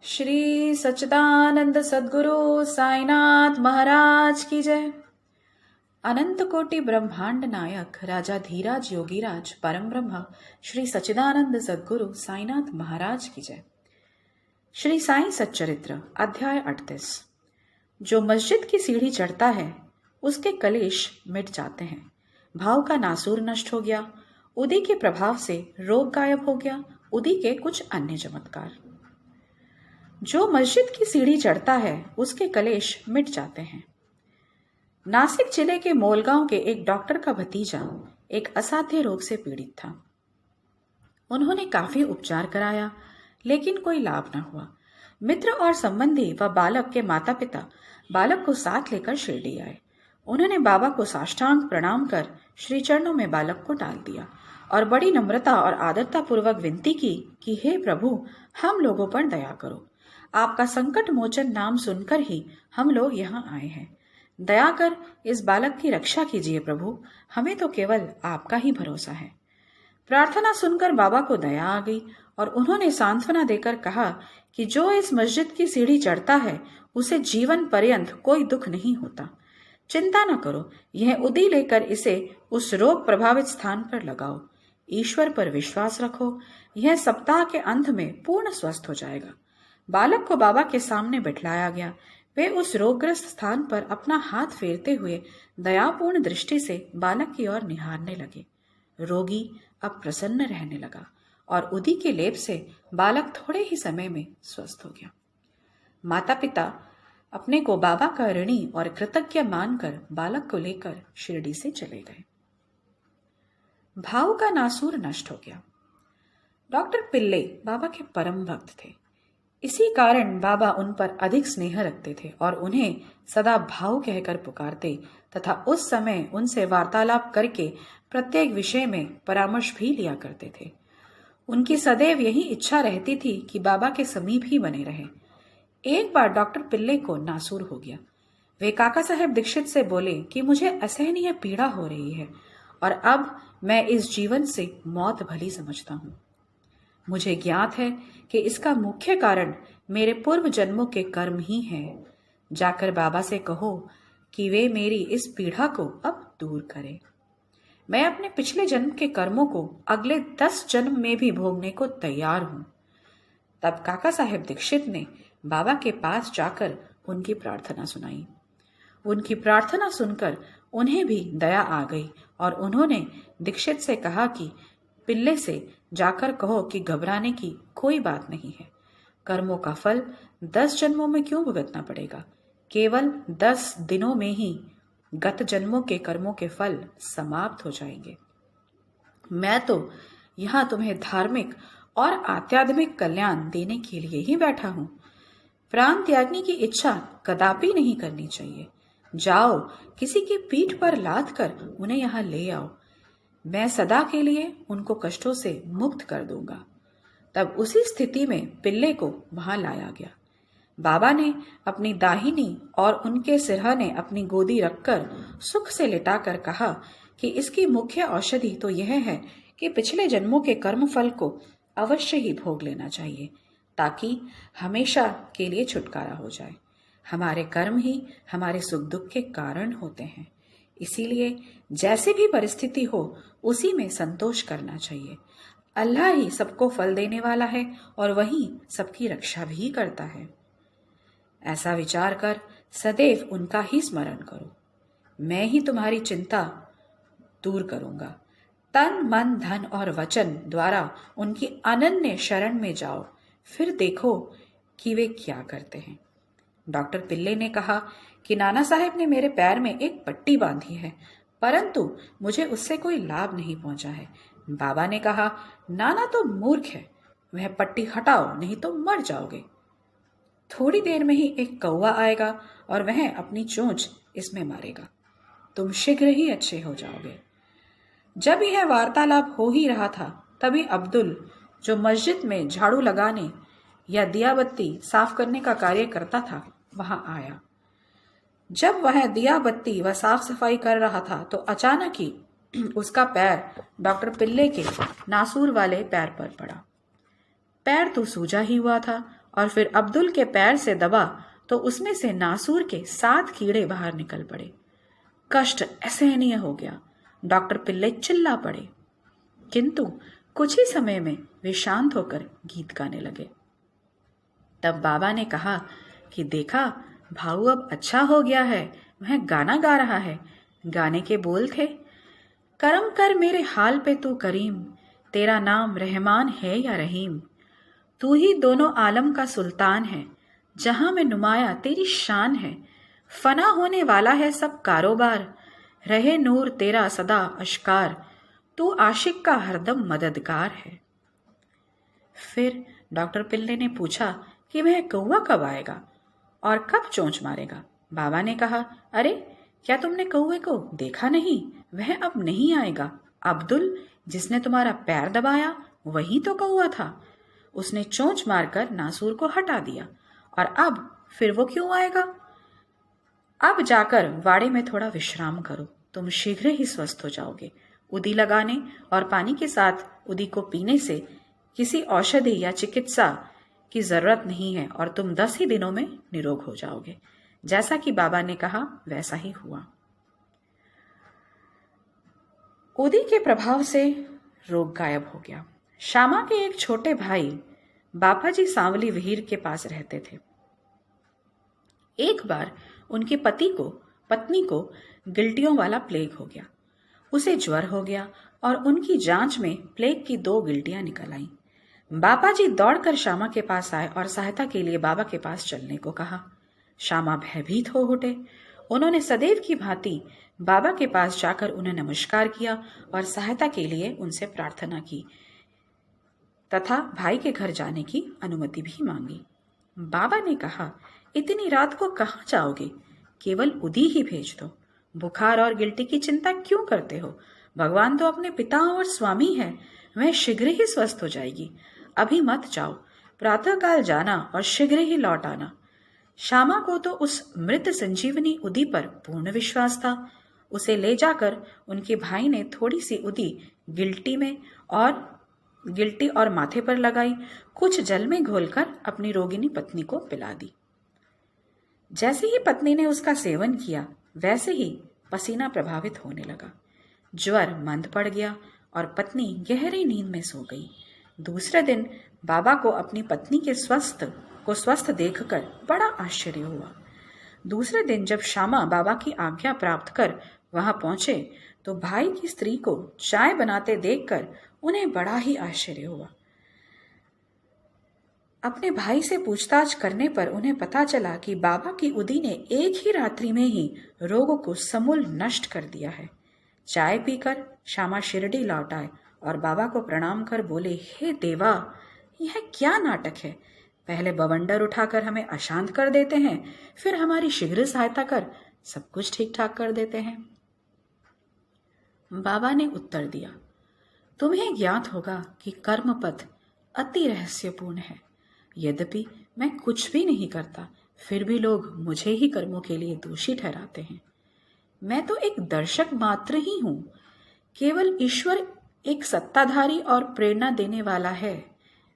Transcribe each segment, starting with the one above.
श्री सच्चिदानंद सद्गुरु साईनाथ महाराज की जय। अनंत कोटि ब्रह्मांड नायक राजा धीराज योगीराज परम ब्रह्म श्री सच्चिदानंद सद्गुरु साईनाथ महाराज की जय। श्री साई सच्चरित्र अध्याय 38। जो मस्जिद की सीढ़ी चढ़ता है उसके कलेश मिट जाते हैं। भाव का नासूर नष्ट हो गया। उदी के प्रभाव से रोग गायब हो गया। उदी के कुछ अन्य चमत्कार। जो मस्जिद की सीढ़ी चढ़ता है उसके कलेश मिट जाते हैं। नासिक जिले के मोलगांव के एक डॉक्टर का भतीजा एक असाध्य रोग से पीड़ित था। उन्होंने काफी उपचार कराया लेकिन कोई लाभ न हुआ। मित्र और संबंधी व बालक के माता पिता बालक को साथ लेकर शिरडी आए। उन्होंने बाबा को साष्टांग प्रणाम कर श्री चरणों में बालक को डाल दिया और बड़ी नम्रता और आदरता पूर्वक विनती की कि हे प्रभु, हम लोगों पर दया करो। आपका संकट मोचन नाम सुनकर ही हम लोग यहाँ आए हैं। दया कर इस बालक की रक्षा कीजिए प्रभु, हमें तो केवल आपका ही भरोसा है। प्रार्थना सुनकर बाबा को दया आ गई और उन्होंने सांत्वना देकर कहा कि जो इस मस्जिद की सीढ़ी चढ़ता है उसे जीवन पर्यंत कोई दुख नहीं होता। चिंता न करो, यह उदी लेकर इसे उस रोग प्रभावित स्थान पर लगाओ। ईश्वर पर विश्वास रखो, यह सप्ताह के अंत में पूर्ण स्वस्थ हो जाएगा। बालक को बाबा के सामने बिठलाया गया। वे उस रोगग्रस्त स्थान पर अपना हाथ फेरते हुए दयापूर्ण दृष्टि से बालक की ओर निहारने लगे। रोगी अब प्रसन्न रहने लगा और उदी के लेप से बालक थोड़े ही समय में स्वस्थ हो गया। माता पिता अपने को बाबा का ऋणी और कृतज्ञ मानकर बालक को लेकर शिरडी से चले गए। भाव का नासूर नष्ट हो गया। डॉक्टर पिल्ले बाबा के परम भक्त थे। इसी कारण बाबा उन पर अधिक स्नेह रखते थे और उन्हें सदा भाव कहकर पुकारते तथा उस समय उनसे वार्तालाप करके प्रत्येक विषय में परामर्श भी लिया करते थे। उनकी सदैव यही इच्छा रहती थी कि बाबा के समीप ही बने रहे। एक बार डॉक्टर पिल्ले को नासूर हो गया। वे काका साहेब दीक्षित से बोले कि मुझे असहनीय पीड़ा हो रही है और अब मैं इस जीवन से मौत भली समझता हूँ। मुझे ज्ञात है कि इसका मुख्य कारण मेरे पूर्व जन्मों के कर्म ही हैं। जाकर बाबा से कहो कि वे मेरी इस पीड़ा को अब दूर करें। मैं अपने पिछले जन्म के कर्मों को अगले 10 जन्म में भी भोगने को तैयार हूं। तब काका साहेब दीक्षित ने बाबा के पास जाकर उनकी प्रार्थना सुनाई। उनकी प्रार्थना सुनकर उन्हें भी दया आ गई और उन्होंने दीक्षित से कहा कि पिल्ले से जाकर कहो कि घबराने की कोई बात नहीं है। कर्मों का फल 10 जन्मों में क्यों भुगतना पड़ेगा? केवल 10 दिनों में ही गत जन्मों के कर्मों के फल समाप्त हो जाएंगे। मैं तो यहाँ तुम्हें धार्मिक और आध्यात्मिक कल्याण देने के लिए ही बैठा हूँ। प्राण त्यागने की इच्छा कदापि नहीं करनी चाहिए। जाओ, किसी की पीठ पर लाद कर उन्हें यहाँ ले आओ। मैं सदा के लिए उनको कष्टों से मुक्त कर दूंगा। तब उसी स्थिति में पिल्ले को वहां लाया गया। बाबा ने अपनी दाहिनी और उनके सिरहाने अपनी गोदी रखकर सुख से लिटाकर कहा कि इसकी मुख्य औषधि तो यह है कि पिछले जन्मों के कर्म फल को अवश्य ही भोग लेना चाहिए ताकि हमेशा के लिए छुटकारा हो जाए। हमारे कर्म ही हमारे सुख दुख के कारण होते हैं, इसीलिए जैसी भी परिस्थिति हो उसी में संतोष करना चाहिए। अल्लाह ही सबको फल देने वाला है और वही सबकी रक्षा भी करता है। ऐसा विचार कर सदैव उनका ही स्मरण करो। मैं ही तुम्हारी चिंता दूर करूंगा। तन मन धन और वचन द्वारा उनकी अनन्य शरण में जाओ, फिर देखो कि वे क्या करते हैं। डॉक्टर पिल्ले ने कहा कि नाना साहेब ने मेरे पैर में एक पट्टी बांधी है, परंतु मुझे उससे कोई लाभ नहीं पहुंचा है। बाबा ने कहा, नाना तो मूर्ख है, वह पट्टी हटाओ नहीं तो मर जाओगे। थोड़ी देर में ही एक कौवा आएगा और वह अपनी चोंच इसमें मारेगा। तुम शीघ्र ही अच्छे हो जाओगे। जब यह वार्तालाप हो ही रहा था तभी अब्दुल, जो मस्जिद में झाड़ू लगाने या दिया बत्ती साफ करने का कार्य करता था, वहां आया। जब वह दिया बत्ती व साफ सफाई कर रहा था तो अचानक ही उसका पैर डॉक्टर पिल्ले के नासूर वाले पैर पर पड़ा। पैर तो सूजा ही हुआ था और फिर अब्दुल के पैर से दबा तो उसमें से नासूर के 7 कीड़े बाहर निकल पड़े। कष्ट असहनीय हो गया। डॉक्टर पिल्ले चिल्ला पड़े, किंतु कुछ ही समय में वे शांत होकर गीत गाने लगे। तब बाबा ने कहा कि देखा, भाऊ अब अच्छा हो गया है, वह गाना गा रहा है। गाने के बोल थे, करम कर मेरे हाल पे तू करीम, तेरा नाम रहमान है या रहीम, तू ही दोनों आलम का सुल्तान है, जहां में नुमाया तेरी शान है, फना होने वाला है सब कारोबार, रहे नूर तेरा सदा अश्कार, तू आशिक का हरदम मददगार है। फिर डॉक्टर पिल्ले ने पूछा कि वह कौवा कब आएगा और कब चोंच मारेगा। बाबा ने कहा, अरे क्या तुमने कौवे को देखा नहीं? वह अब नहीं आएगा। अब्दुल, जिसने तुम्हारा पैर दबाया, वही तो कौवा था। उसने चोंच मारकर नासूर को हटा दिया, और अब फिर वो क्यों आएगा? अब जाकर वाड़े में थोड़ा विश्राम करो, तुम शीघ्र ही स्वस्थ हो जाओगे। उदी लगाने और पानी के साथ उदी को पीने से किसी औषधि या चिकित्सा की जरूरत नहीं है, और तुम 10 ही दिनों में निरोग हो जाओगे। जैसा कि बाबा ने कहा वैसा ही हुआ। उदी के प्रभाव से रोग गायब हो गया। श्यामा के एक छोटे भाई बापाजी सांवली विहीर के पास रहते थे। एक बार उनके पत्नी को गिल्टियों वाला प्लेग हो गया। उसे ज्वर हो गया और उनकी जांच में प्लेग की 2 गिल्टियां निकल आईं। बापाजी दौड़कर श्यामा के पास आए और सहायता के लिए बाबा के पास चलने को कहा। श्यामा भयभीत हो उठे। उन्होंने सदैव की भांति बाबा के पास जाकर उन्हें नमस्कार किया और सहायता के लिए उनसे प्रार्थना की तथा भाई के घर जाने की अनुमति भी मांगी। बाबा ने कहा, इतनी रात को कहाँ जाओगे? केवल उदी ही भेज दो। बुखार और गिल्टी की चिंता क्यों करते हो? भगवान तो अपने पिता और स्वामी है, वह शीघ्र ही स्वस्थ हो जाएगी। अभी मत जाओ, प्रातःकाल जाना और शीघ्र ही लौट आना। श्यामा को तो उस मृत संजीवनी उदी पर पूर्ण विश्वास था। उसे ले जाकर उनके भाई ने थोड़ी सी उदी गिल्टी और माथे पर लगाई, कुछ जल में घोलकर अपनी रोगिणी पत्नी को पिला दी। जैसे ही पत्नी ने उसका सेवन किया, वैसे ही पसीना प्रभावित होने लगा। ज्वर मंद पड़ गया और पत्नी गहरी नींद में सो गई। दूसरे दिन बाबा को अपनी पत्नी के स्वस्थ देखकर बड़ा आश्चर्य हुआ। दूसरे दिन जब श्यामा बाबा की आज्ञा प्राप्त कर वहां पहुंचे तो भाई की स्त्री को चाय बनाते देखकर उन्हें बड़ा ही आश्चर्य हुआ। अपने भाई से पूछताछ करने पर उन्हें पता चला कि बाबा की उदी ने एक ही रात्रि में ही रोग को समूल नष्ट कर दिया है। चाय पीकर श्यामा शिरडी लौट आए और बाबा को प्रणाम कर बोले, हे देवा, यह क्या नाटक है? पहले बवंडर उठाकर हमें अशांत कर देते हैं, फिर हमारी शीघ्र सहायता कर सब कुछ ठीक ठाक कर देते हैं। बाबा ने उत्तर दिया, तुम्हें ज्ञात होगा कि कर्म पथ अति रहस्यपूर्ण है। यद्यपि मैं कुछ भी नहीं करता, फिर भी लोग मुझे ही कर्मों के लिए दोषी ठहराते हैं। मैं तो एक दर्शक मात्र ही हूं। केवल ईश्वर एक सत्ताधारी और प्रेरणा देने वाला है।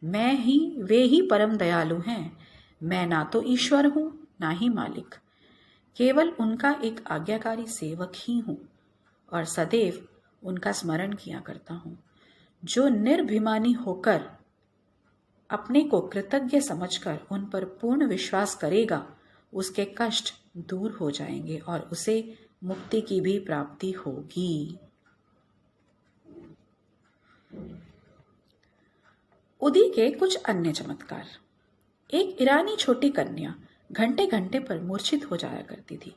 वे ही परम दयालु हैं। मैं ना तो ईश्वर हूं, ना ही मालिक, केवल उनका एक आज्ञाकारी सेवक ही हूं और सदैव उनका स्मरण किया करता हूं। जो निर्भिमानी होकर अपने को कृतज्ञ समझकर उन पर पूर्ण विश्वास करेगा, उसके कष्ट दूर हो जाएंगे और उसे मुक्ति की भी प्राप्ति होगी। उदी के कुछ अन्य चमत्कार। एक ईरानी छोटी कन्या घंटे घंटे पर मूर्छित हो जाया करती थी।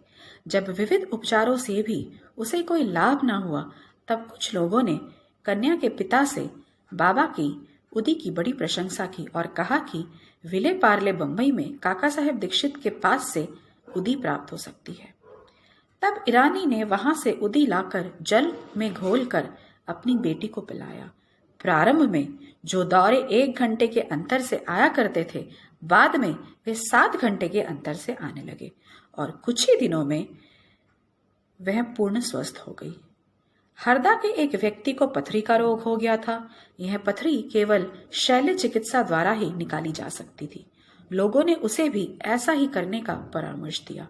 जब विविध उपचारों से भी उसे कोई लाभ न हुआ, तब कुछ लोगों ने कन्या के पिता से बाबा की उदी की बड़ी प्रशंसा की और कहा कि विले पार्ले बंबई में काका साहेब दीक्षित के पास से उदी प्राप्त हो सकती है। तब ईरानी ने वहां से उदी लाकर जल में घोलकर अपनी बेटी को पिलाया। प्रारंभ में जो दौरे 1 घंटे के अंतर से आया करते थे, बाद में वे 7 घंटे के अंतर से आने लगे और कुछ ही दिनों में वह पूर्ण स्वस्थ हो गई। हरदा के एक व्यक्ति को पथरी का रोग हो गया था। यह पथरी केवल शल्य चिकित्सा द्वारा ही निकाली जा सकती थी। लोगों ने उसे भी ऐसा ही करने का परामर्श दिया।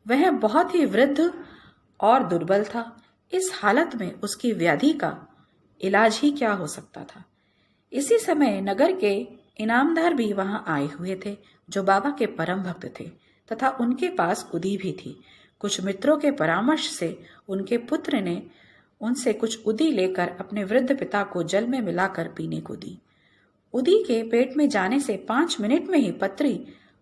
वह बहुत ही वृद्ध और दुर्बल था। इस हालत में उसकी व्याधि का इलाज ही क्या हो सकता था। इसी समय नगर के इनामदार भी वहां आए हुए थे, जो बाबा के परम भक्त थे, तथा उनके पास उदी भी थी। कुछ मित्रों के परामर्श से उनके पुत्र ने उनसे कुछ उदी लेकर अपने वृद्ध पिता को जल में मिलाकर पीने को दी। उदी के पेट में जाने से 5 मिनट में ही पत्री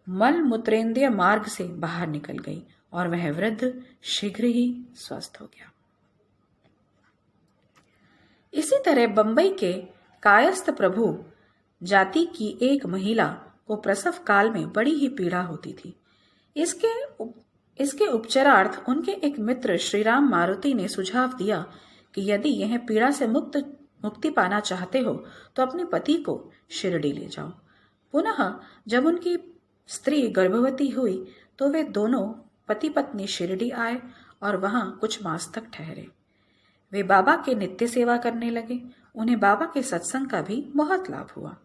मल मूत्रेंद्रिय मार्ग से बाहर निकल गई और वह वृद्ध शीघ्र ही स्वस्थ हो गया। इसी तरह बंबई के कायस्थ प्रभु जाति की एक महिला को प्रसव काल में बड़ी ही पीड़ा होती थी। इसके उपचारार्थ उनके एक मित्र श्रीराम मारुति ने सुझाव दिया कि यदि यह पीड़ा से मुक्ति पाना चाहते हो तो अपने पति को शिरडी ले जाओ। पुनः जब उनकी स्त्री गर्भवती हुई तो वे दोनों पति पत्नी शिरडी आए और वहां कुछ मास तक ठहरे। वे बाबा के नित्य सेवा करने लगे। उन्हें बाबा के सत्संग का भी बहुत लाभ हुआ।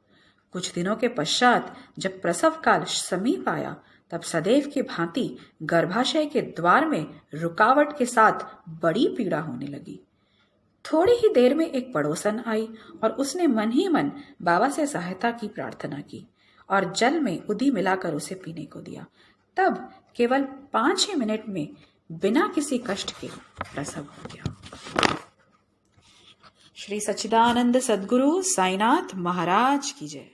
कुछ दिनों के पश्चात जब प्रसव काल समीप आया तब सदैव की भांति गर्भाशय के द्वार में रुकावट के साथ बड़ी पीड़ा होने लगी। थोड़ी ही देर में एक पड़ोसन आई और उसने मन ही मन बाबा से सहायता की प्रार्थना की और जल में उदी मिलाकर उसे पीने को दिया। तब केवल 5 ही मिनट में बिना किसी कष्ट के प्रसव हो गया। श्री सच्चिदानंद सद्गुरु साईनाथ महाराज की जय।